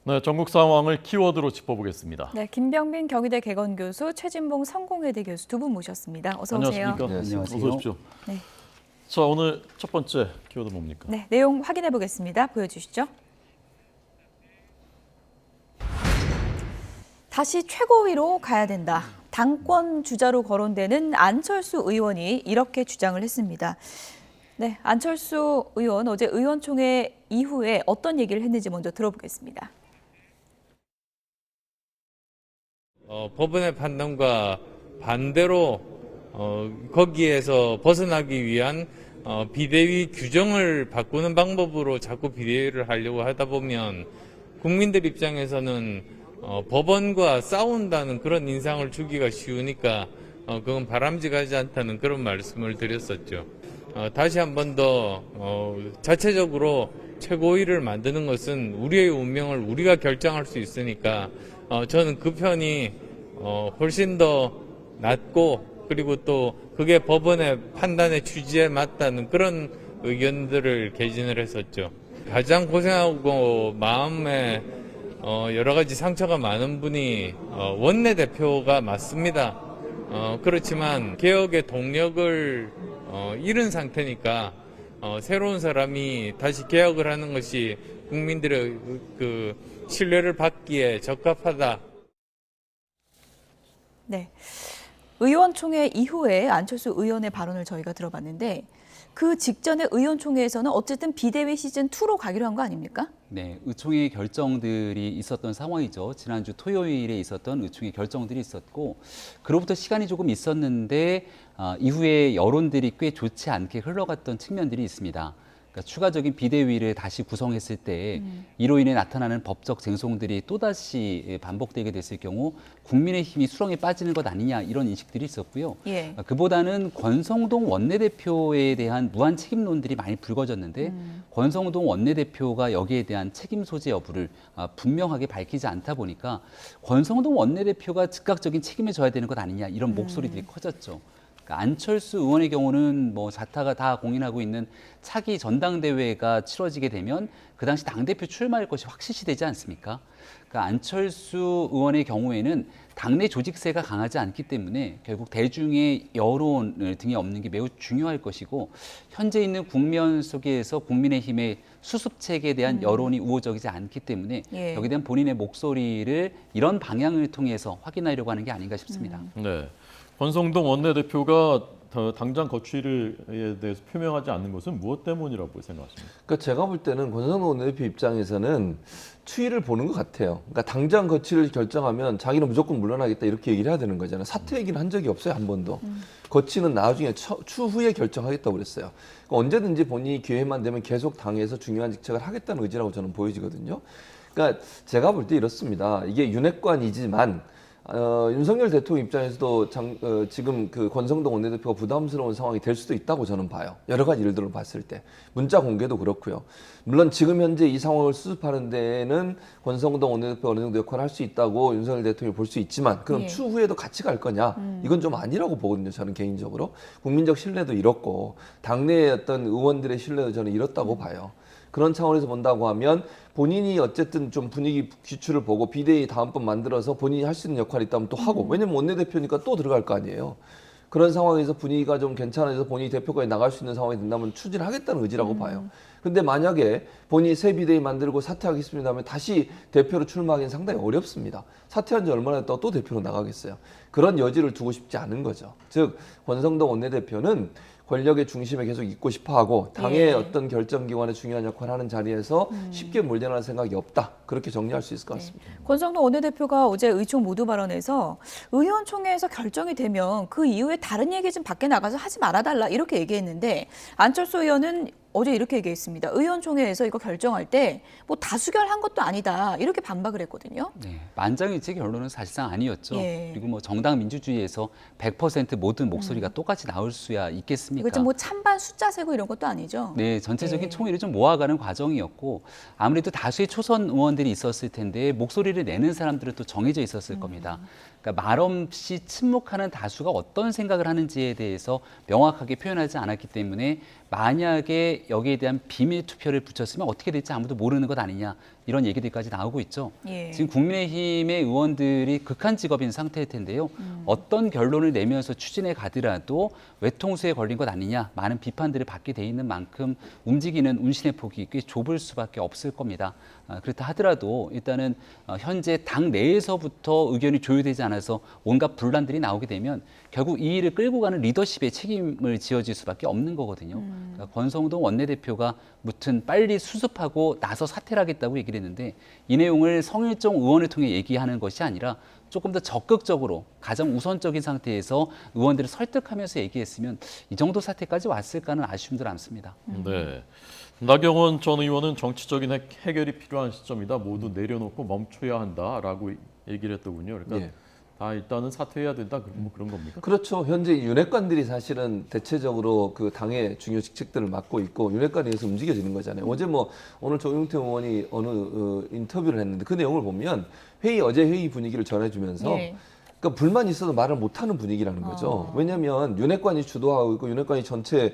네, 전국 상황을 키워드로 짚어보겠습니다. 네, 김병민 경희대 개건교수, 최진봉 성공회대 교수 두 분 모셨습니다. 어서 오세요. 안녕하십니까? 네, 안녕하세요. 어서 오십시오. 네. 자, 오늘 첫 번째 키워드 뭡니까? 네, 내용 확인해 보겠습니다. 보여주시죠. 다시 최고위로 가야 된다. 당권 주자로 거론되는 안철수 의원이 이렇게 주장을 했습니다. 네, 안철수 의원 어제 의원총회 이후에 어떤 얘기를 했는지 먼저 들어보겠습니다. 법원의 판단과 반대로 거기에서 벗어나기 위한 비대위 규정을 바꾸는 방법으로 자꾸 비대위를 하려고 하다 보면 국민들 입장에서는 법원과 싸운다는 그런 인상을 주기가 쉬우니까 그건 바람직하지 않다는 그런 말씀을 드렸었죠. 다시 한 번 더 자체적으로 최고위를 만드는 것은 우리의 운명을 우리가 결정할 수 있으니까 저는 그 편이 훨씬 더 낫고 그리고 또 그게 법원의 판단의 취지에 맞다는 그런 의견들을 개진을 했었죠. 가장 고생하고 마음에 여러 가지 상처가 많은 분이 원내대표가 맞습니다. 그렇지만 개혁의 동력을 잃은 상태니까 새로운 사람이 다시 개혁을 하는 것이 국민들의 그 신뢰를 받기에 적합하다. 네, 의원총회 이후에 안철수 의원의 발언을 저희가 들어봤는데 그 직전에 의원총회에서는 어쨌든 비대위 시즌2로 가기로 한 거 아닙니까? 네, 의총의 결정들이 있었던 상황이죠. 지난주 토요일에 있었던 의총의 결정들이 있었고 그로부터 시간이 조금 있었는데 이후에 여론들이 꽤 좋지 않게 흘러갔던 측면들이 있습니다. 그러니까 추가적인 비대위를 다시 구성했을 때 이로 인해 나타나는 법적 쟁송들이 또다시 반복되게 됐을 경우 국민의힘이 수렁에 빠지는 것 아니냐 이런 인식들이 있었고요. 예. 그보다는 권성동 원내대표에 대한 무한 책임론들이 많이 불거졌는데 권성동 원내대표가 여기에 대한 책임 소재 여부를 분명하게 밝히지 않다 보니까 권성동 원내대표가 즉각적인 책임을 져야 되는 것 아니냐 이런 목소리들이 커졌죠. 그러니까 안철수 의원의 경우는 뭐 자타가 다 공인하고 있는 차기 전당대회가 치러지게 되면 그 당시 당대표 출마할 것이 확실시 되지 않습니까? 그러니까 안철수 의원의 경우에는 당내 조직세가 강하지 않기 때문에 결국 대중의 여론을 등에 업는 게 매우 중요할 것이고 현재 있는 국면 속에서 국민의힘의 수습책에 대한 여론이 우호적이지 않기 때문에 예. 여기에 대한 본인의 목소리를 이런 방향을 통해서 확인하려고 하는 게 아닌가 싶습니다. 네, 권성동 원내대표가 당장 거취에 대해서 표명하지 않는 것은 무엇 때문이라고 생각하십니까? 그러니까 제가 볼 때는 권성동 원내대표 입장에서는 추이를 보는 것 같아요. 그러니까 당장 거취를 결정하면 자기는 무조건 물러나겠다 이렇게 얘기를 해야 되는 거잖아요. 사퇴 얘기는 한 적이 없어요, 한 번도. 거취는 나중에 추후에 결정하겠다고 그랬어요. 그러니까 언제든지 본인이 기회만 되면 계속 당에서 중요한 직책을 하겠다는 의지라고 저는 보여지거든요. 그러니까 제가 볼 때 이렇습니다. 이게 윤핵관이지만 윤석열 대통령 입장에서도 지금 그 권성동 원내대표가 부담스러운 상황이 될 수도 있다고 저는 봐요. 여러 가지 일들을 봤을 때. 문자 공개도 그렇고요. 물론 지금 현재 이 상황을 수습하는 데에는 권성동 원내대표가 어느 정도 역할을 할 수 있다고 윤석열 대통령이 볼 수 있지만 그럼 예. 추후에도 같이 갈 거냐? 이건 좀 아니라고 보거든요. 저는 개인적으로. 국민적 신뢰도 잃었고 당내의 어떤 의원들의 신뢰도 저는 잃었다고 봐요. 그런 차원에서 본다고 하면 본인이 어쨌든 좀 분위기 귀추를 보고 비대위 다음번 만들어서 본인이 할 수 있는 역할이 있다면 또 하고 왜냐면 원내대표니까 또 들어갈 거 아니에요. 그런 상황에서 분위기가 좀 괜찮아져서 본인이 대표까지 나갈 수 있는 상황이 된다면 추진을 하겠다는 의지라고 봐요. 근데 만약에 본인이 새 비대위 만들고 사퇴하겠습니다 하면 다시 대표로 출마하기는 상당히 어렵습니다. 사퇴한 지 얼마나 됐다고 또 대표로 나가겠어요. 그런 여지를 두고 싶지 않은 거죠. 즉 권성동 원내대표는 권력의 중심에 계속 있고 싶어하고 당의 예. 어떤 결정기관의 중요한 역할을 하는 자리에서 쉽게 물려날 생각이 없다. 그렇게 정리할 수 있을 것 같습니다. 권성동 원내대표가 어제 의총 모두 발언에서 의원총회에서 결정이 되면 그 이후에 다른 얘기 좀 밖에 나가서 하지 말아달라 이렇게 얘기했는데 안철수 의원은 어제 이렇게 얘기했습니다. 의원총회에서 이거 결정할 때 뭐 다수결한 것도 아니다 이렇게 반박을 했거든요. 네, 만장일치 결론은 사실상 아니었죠. 예. 그리고 뭐 정당 민주주의에서 100% 모든 목소리가 똑같이 나올 수야 있겠습니까? 이거 좀 뭐 찬반 숫자 세고 이런 것도 아니죠. 네, 전체적인 예. 총의를 좀 모아가는 과정이었고 아무래도 다수의 초선 의원들이 있었을 텐데 목소리를 내는 사람들은 또 정해져 있었을 겁니다. 그러니까 말없이 침묵하는 다수가 어떤 생각을 하는지에 대해서 명확하게 표현하지 않았기 때문에 만약에 여기에 대한 비밀 투표를 붙였으면 어떻게 될지 아무도 모르는 것 아니냐 이런 얘기들까지 나오고 있죠. 예. 지금 국민의힘의 의원들이 극한 직업인 상태일 텐데요. 어떤 결론을 내면서 추진해 가더라도 외통수에 걸린 것 아니냐 많은 비판들을 받게 돼 있는 만큼 움직이는 운신의 폭이 꽤 좁을 수밖에 없을 겁니다. 그렇다 하더라도 일단은 현재 당 내에서부터 의견이 조율되지 않아서 온갖 분란들이 나오게 되면 결국 이 일을 끌고 가는 리더십의 책임을 지어질 수밖에 없는 거거든요. 그러니까 권성동 원내대표가 무튼 빨리 수습하고 나서 사퇴를 하겠다고 얘기를 했는데 이 내용을 성일종 의원을 통해 얘기하는 것이 아니라 조금 더 적극적으로 가장 우선적인 상태에서 의원들을 설득하면서 얘기했으면 이 정도 사태까지 왔을까는 아쉬움도 남습니다. 네. 나경원 전 의원은 정치적인 해결이 필요한 시점이다. 모두 내려놓고 멈춰야 한다라고 얘기를 했더군요. 그러니까 예. 다 일단은 사퇴해야 된다. 뭐 그런 겁니까? 그렇죠. 현재 윤핵관들이 사실은 대체적으로 그 당의 중요 직책들을 맡고 있고 윤핵관에 의해서 움직여지는 거잖아요. 어제 뭐 오늘 조용태 의원이 어느 인터뷰를 했는데 그 내용을 보면 어제 회의 분위기를 전해주면서 예. 그러니까 불만 있어도 말을 못하는 분위기라는 거죠. 왜냐하면 윤핵관이 주도하고 있고 윤핵관이 전체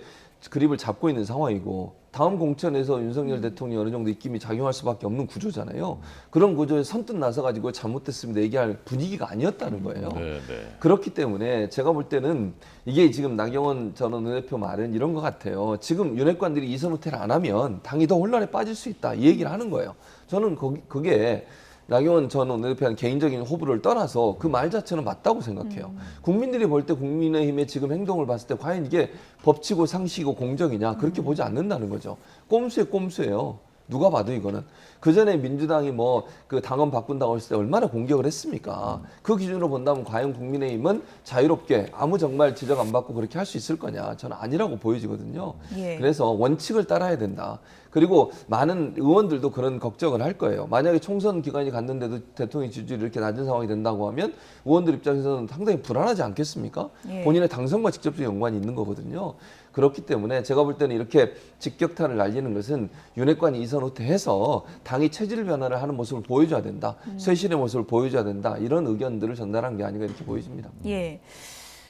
그립을 잡고 있는 상황이고 다음 공천에서 윤석열 대통령이 어느 정도 입김이 작용할 수밖에 없는 구조잖아요. 그런 구조에 선뜻 나서가지고 잘못됐습니다 얘기할 분위기가 아니었다는 거예요. 네, 네. 그렇기 때문에 제가 볼 때는 이게 지금 나경원 전 원내대표 말은 이런 것 같아요. 지금 윤핵관들이 이선 후퇴를 안 하면 당이 더 혼란에 빠질 수 있다 이 얘기를 하는 거예요. 저는 그게 나경원 전 원내대표의 개인적인 호불호를 떠나서 그 말 자체는 맞다고 생각해요. 국민들이 볼 때 국민의힘의 지금 행동을 봤을 때 과연 이게 법치고 상식이고 공정이냐 그렇게 보지 않는다는 거죠. 꼼수에 꼼수예요. 누가 봐도 이거는. 그 전에 민주당이 뭐 그 당원 바꾼다고 했을 때 얼마나 공격을 했습니까? 그 기준으로 본다면 과연 국민의힘은 자유롭게 아무 정말 지적 안 받고 그렇게 할 수 있을 거냐? 저는 아니라고 보여지거든요. 예. 그래서 원칙을 따라야 된다. 그리고 많은 의원들도 그런 걱정을 할 거예요. 만약에 총선 기간이 갔는데도 대통령 지지율이 이렇게 낮은 상황이 된다고 하면 의원들 입장에서는 상당히 불안하지 않겠습니까? 예. 본인의 당선과 직접적인 연관이 있는 거거든요. 그렇기 때문에 제가 볼 때는 이렇게 직격탄을 날리는 것은 윤핵관이 이선 후퇴해서 당이 체질 변화를 하는 모습을 보여줘야 된다. 쇄신의 모습을 보여줘야 된다. 이런 의견들을 전달한 게 아닌가 이렇게 보여집니다. 예.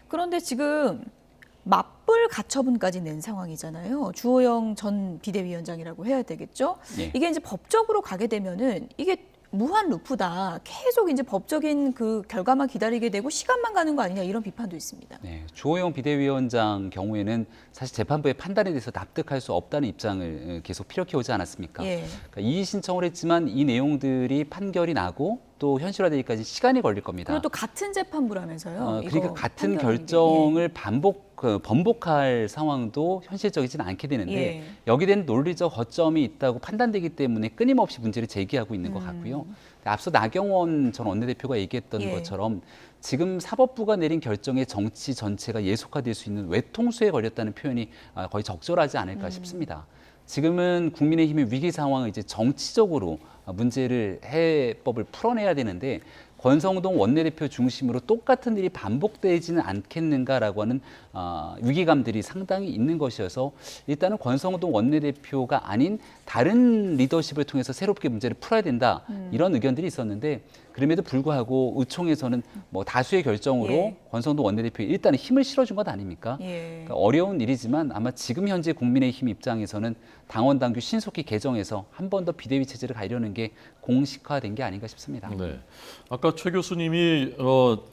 그런데 지금 맞불 가처분까지 낸 상황이잖아요. 주호영 전 비대위원장이라고 해야 되겠죠. 예. 이게 이제 법적으로 가게 되면은 이게 무한 루프다. 계속 이제 법적인 그 결과만 기다리게 되고 시간만 가는 거 아니냐 이런 비판도 있습니다. 네, 주호영 비대위원장 경우에는 사실 재판부의 판단에 대해서 납득할 수 없다는 입장을 계속 피력해 오지 않았습니까? 예. 그러니까 이의 신청을 했지만 이 내용들이 판결이 나고 또 현실화되기까지 시간이 걸릴 겁니다. 그리고 또 같은 재판부라면서요. 그러니까 이거 같은 판결이. 결정을 번복할 상황도 현실적이지는 않게 되는데 예. 여기에 대한 논리적 거점이 있다고 판단되기 때문에 끊임없이 문제를 제기하고 있는 것 같고요. 앞서 나경원 전 원내대표가 얘기했던 예. 것처럼 지금 사법부가 내린 결정에 정치 전체가 예속화될 수 있는 외통수에 걸렸다는 표현이 거의 적절하지 않을까 싶습니다. 지금은 국민의힘의 위기 상황을 이제 정치적으로 문제를 해법을 풀어내야 되는데 권성동 원내대표 중심으로 똑같은 일이 반복되지는 않겠는가라고 하는 위기감들이 상당히 있는 것이어서 일단은 권성동 원내대표가 아닌 다른 리더십을 통해서 새롭게 문제를 풀어야 된다 이런 의견들이 있었는데 그럼에도 불구하고 의총에서는 뭐 다수의 결정으로 예. 권성동 원내대표에 일단은 힘을 실어준 것 아닙니까? 예. 그러니까 어려운 일이지만 아마 지금 현재 국민의힘 입장에서는 당원 당규 신속히 개정해서 한 번 더 비대위 체제를 가려는 게 공식화된 게 아닌가 싶습니다. 네. 아까 최 교수님이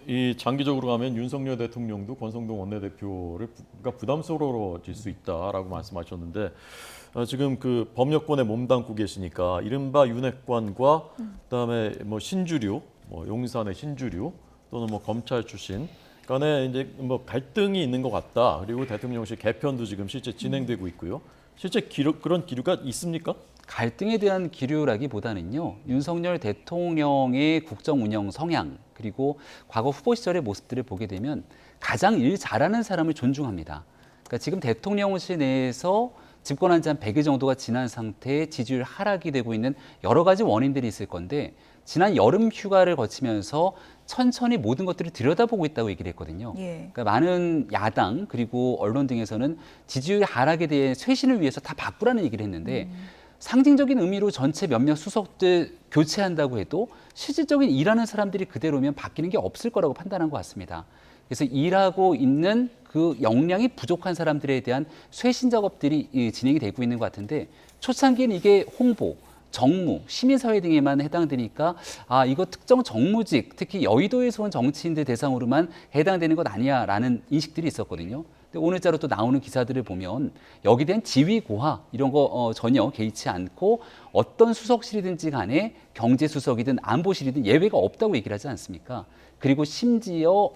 이 장기적으로 가면 윤석열 대통령도 권성동 원내대표가 부담스러워질 수 있다라고 말씀하셨는데 지금 그 법여권에 몸담고 계시니까 이른바 윤핵관과 그다음에 뭐 신주류, 뭐 용산의 신주류 또는 뭐 검찰 출신 간에 이제 뭐 갈등이 있는 것 같다. 그리고 대통령실 개편도 지금 실제 진행되고 있고요. 실제 그런 기류가 있습니까? 갈등에 대한 기류라기보다는요. 윤석열 대통령의 국정 운영 성향 그리고 과거 후보 시절의 모습들을 보게 되면 가장 일 잘하는 사람을 존중합니다. 그러니까 지금 대통령실 내에서 집권한 지 한 100일 정도가 지난 상태에 지지율 하락이 되고 있는 여러 가지 원인들이 있을 건데 지난 여름 휴가를 거치면서 천천히 모든 것들을 들여다보고 있다고 얘기를 했거든요. 예. 그러니까 많은 야당 그리고 언론 등에서는 지지율 하락에 대해 쇄신을 위해서 다 바꾸라는 얘기를 했는데 상징적인 의미로 전체 몇몇 수석들 교체한다고 해도 실질적인 일하는 사람들이 그대로면 바뀌는 게 없을 거라고 판단한 것 같습니다. 그래서 일하고 있는 그 역량이 부족한 사람들에 대한 쇄신 작업들이 진행이 되고 있는 것 같은데 초창기에는 이게 홍보 정무, 시민사회 등에만 해당되니까 이거 특정 정무직, 특히 여의도에서 온 정치인들 대상으로만 해당되는 것 아니야라는 인식들이 있었거든요. 근데 오늘자로 또 나오는 기사들을 보면 여기에 대한 지위 고하 이런 거 전혀 개의치 않고 어떤 수석실이든지 간에 경제수석이든 안보실이든 예외가 없다고 얘기를 하지 않습니까? 그리고 심지어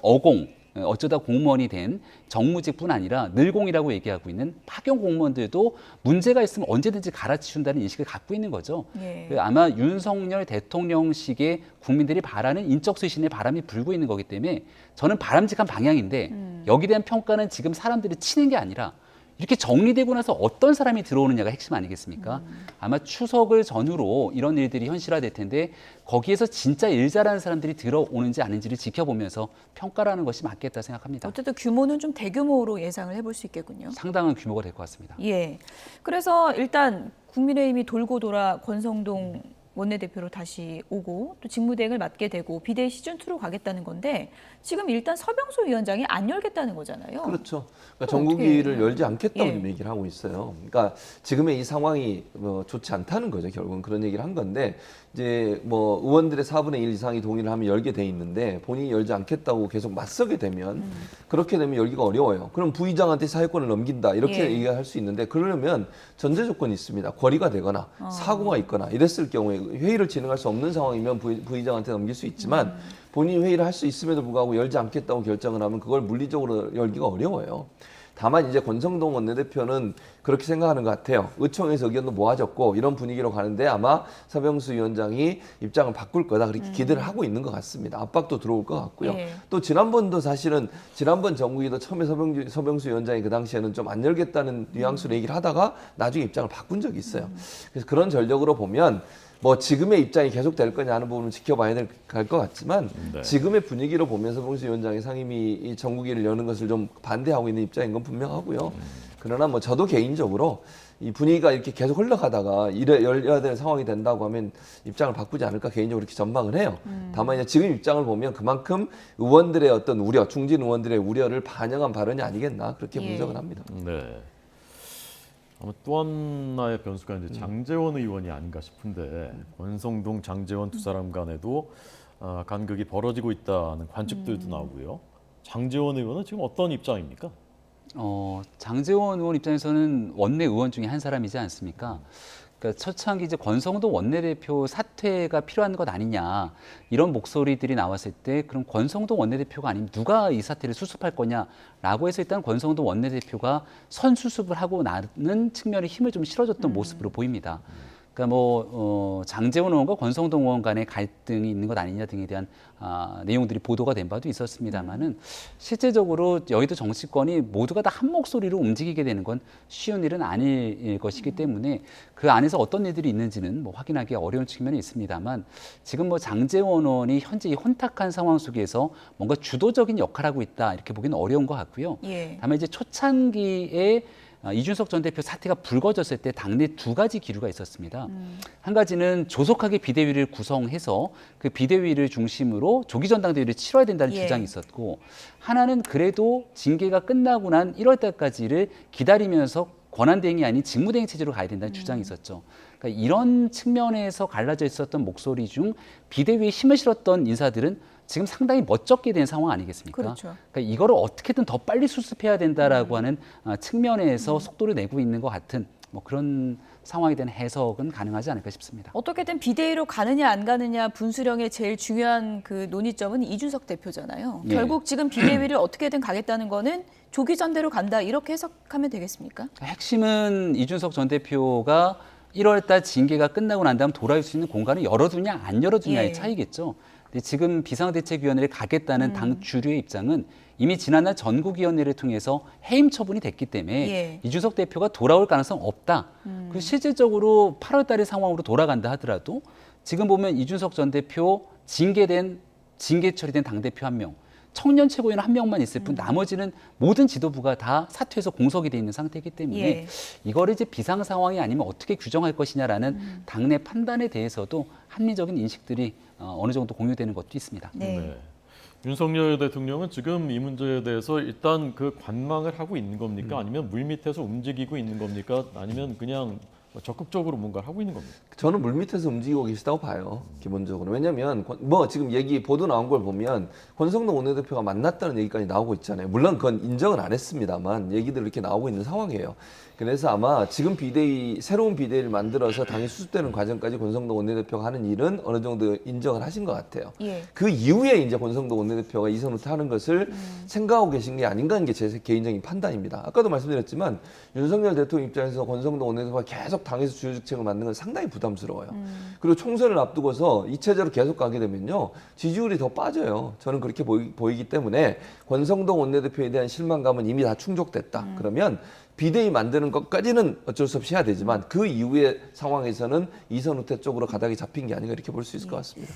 어쩌다 공무원이 된 정무직뿐 아니라 늘공이라고 얘기하고 있는 파견 공무원들도 문제가 있으면 언제든지 갈아치운다는 인식을 갖고 있는 거죠. 예. 아마 윤석열 대통령식의 국민들이 바라는 인적 쇄신의 바람이 불고 있는 거기 때문에 저는 바람직한 방향인데 여기에 대한 평가는 지금 사람들이 치는 게 아니라 이렇게 정리되고 나서 어떤 사람이 들어오느냐가 핵심 아니겠습니까? 아마 추석을 전후로 이런 일들이 현실화될 텐데 거기에서 진짜 일 잘하는 사람들이 들어오는지 아닌지를 지켜보면서 평가라는 것이 맞겠다 생각합니다. 어쨌든 규모는 좀 대규모로 예상을 해볼 수 있겠군요. 상당한 규모가 될 것 같습니다. 예. 그래서 일단 국민의힘이 돌고 돌아 권성동 원내대표로 다시 오고 또 직무대행을 맡게 되고 비대위 시즌2로 가겠다는 건데 지금 일단 서병수 위원장이 안 열겠다는 거잖아요. 그렇죠. 그러니까 그럼 정국위를 어떻게 열지 않겠다고 예. 지금 얘기를 하고 있어요. 그러니까 지금의 이 상황이 좋지 않다는 거죠. 결국은 그런 얘기를 한 건데 이제 뭐 의원들의 4분의 1 이상이 동의를 하면 열게 돼 있는데 본인이 열지 않겠다고 계속 맞서게 되면 그렇게 되면 열기가 어려워요. 그럼 부의장한테 사회권을 넘긴다 이렇게 예. 얘기할 수 있는데 그러려면 전제 조건이 있습니다. 거리가 되거나 사고가 있거나 이랬을 경우에 회의를 진행할 수 없는 상황이면 부의장한테 넘길 수 있지만 본인이 회의를 할 수 있음에도 불구하고 열지 않겠다고 결정을 하면 그걸 물리적으로 열기가 어려워요. 다만 이제 권성동 원내대표는 그렇게 생각하는 것 같아요. 의총에서 의견도 모아졌고 이런 분위기로 가는데 아마 서병수 위원장이 입장을 바꿀 거다 그렇게 기대를 하고 있는 것 같습니다. 압박도 들어올 것 같고요. 예. 또 지난번도 사실은 지난번 정국이도 처음에 서병수 위원장이 그 당시에는 좀 안 열겠다는 뉘앙스로 얘기를 하다가 나중에 입장을 바꾼 적이 있어요. 그래서 그런 전력으로 보면 뭐 지금의 입장이 계속 될 거냐 하는 부분은 지켜봐야 될 것 같지만 네. 지금의 분위기로 보면서 서병수 위원장이 상임위 이 정국위를 여는 것을 좀 반대하고 있는 입장인 건 분명하고요. 그러나 뭐 저도 개인적으로 이 분위기가 이렇게 계속 흘러가다가 열려야 되는 상황이 된다고 하면 입장을 바꾸지 않을까 개인적으로 이렇게 전망을 해요. 다만 이제 지금 입장을 보면 그만큼 의원들의 어떤 우려, 중진 의원들의 우려를 반영한 발언이 아니겠나 그렇게 예. 분석을 합니다. 네. 아마 또 하나의 변수가 이제 장제원 의원이 아닌가 싶은데 권성동, 장제원 두 사람 간에도 간극이 벌어지고 있다는 관측들도 나오고요. 장제원 의원은 지금 어떤 입장입니까? 장제원 의원 입장에서는 원내 의원 중에 한 사람이지 않습니까? 그러니까 초창기 이제 권성동 원내대표 사퇴가 필요한 것 아니냐 이런 목소리들이 나왔을 때 그럼 권성동 원내대표가 아니면 누가 이 사태를 수습할 거냐라고 해서 일단 권성동 원내대표가 선수습을 하고 나는 측면에 힘을 좀 실어줬던 모습으로 보입니다. 그러니까 장제원 의원과 권성동 의원 간의 갈등이 있는 것 아니냐 등에 대한 내용들이 보도가 된 바도 있었습니다만은 실제적으로 여의도 정치권이 모두가 다 한 목소리로 움직이게 되는 건 쉬운 일은 아닐 것이기 때문에 그 안에서 어떤 일들이 있는지는 확인하기 어려운 측면이 있습니다만 지금 장제원 의원이 현재 이 혼탁한 상황 속에서 뭔가 주도적인 역할을 하고 있다 이렇게 보기는 어려운 것 같고요. 예. 다만 이제 초창기에 이준석 전 대표 사태가 불거졌을 때 당내 두 가지 기류가 있었습니다. 한 가지는 조속하게 비대위를 구성해서 그 비대위를 중심으로 조기 전당대회를 치러야 된다는 예. 주장이 있었고 하나는 그래도 징계가 끝나고 난 1월 달까지를 기다리면서 권한대행이 아닌 직무대행 체제로 가야 된다는 주장이 있었죠. 그러니까 이런 측면에서 갈라져 있었던 목소리 중 비대위에 힘을 실었던 인사들은 지금 상당히 멋쩍게 된 상황 아니겠습니까? 그렇죠. 그러니까 이거를 어떻게든 더 빨리 수습해야 된다라고 하는 측면에서 속도를 내고 있는 것 같은 그런 상황에 대한 해석은 가능하지 않을까 싶습니다. 어떻게든 비대위로 가느냐 안 가느냐 분수령의 제일 중요한 그 논의점은 이준석 대표잖아요. 예. 결국 지금 비대위를 어떻게든 가겠다는 거는 조기 전대로 간다 이렇게 해석하면 되겠습니까? 핵심은 이준석 전 대표가 1월 달 징계가 끝나고 난 다음 돌아올 수 있는 공간을 열어두냐 안 열어두냐의 예. 차이겠죠. 근데 지금 비상대책위원회를 가겠다는 당 주류의 입장은 이미 지난날 전국위원회를 통해서 해임 처분이 됐기 때문에 예. 이준석 대표가 돌아올 가능성 없다. 그리고 실질적으로 8월 달의 상황으로 돌아간다 하더라도 지금 보면 이준석 전 대표 징계 처리된 당대표 1명, 청년 최고위원 1명만 있을 뿐 나머지는 모든 지도부가 다 사퇴해서 공석이 돼 있는 상태이기 때문에 예. 이거를 이제 비상 상황이 아니면 어떻게 규정할 것이냐라는 당내 판단에 대해서도 합리적인 인식들이 어느 정도 공유되는 것도 있습니다. 네. 윤석열 대통령은 지금 이 문제에 대해서 일단 그 관망을 하고 있는 겁니까? 아니면 물밑에서 움직이고 있는 겁니까? 아니면 그냥 적극적으로 뭔가를 하고 있는 겁니다. 저는 물밑에서 움직이고 계시다고 봐요. 기본적으로. 왜냐하면 뭐 지금 얘기 보도 나온 걸 보면 권성동 원내대표가 만났다는 얘기까지 나오고 있잖아요. 물론 그건 인정은 안 했습니다만 얘기들 이렇게 나오고 있는 상황이에요. 그래서 아마 지금 비대위 새로운 비대위를 만들어서 당이 수습되는 과정까지 권성동 원내대표가 하는 일은 어느 정도 인정을 하신 것 같아요. 예. 그 이후에 이제 권성동 원내대표가 이선 후퇴하는 것을 생각하고 계신 게 아닌가 하는 게 제 개인적인 판단입니다. 아까도 말씀드렸지만 윤석열 대통령 입장에서 권성동 원내대표가 계속 당에서 주요 직책을 맡는 건 상당히 부담스러워요. 그리고 총선을 앞두고서 이 체제로 계속 가게 되면요 지지율이 더 빠져요. 저는 그렇게 보이기 때문에 권성동 원내대표에 대한 실망감은 이미 다 충족됐다. 그러면 비대위 만드는 것까지는 어쩔 수 없이 해야 되지만 그 이후의 상황에서는 이선 후퇴 쪽으로 가닥이 잡힌 게 아닌가 이렇게 볼 수 있을 것 같습니다.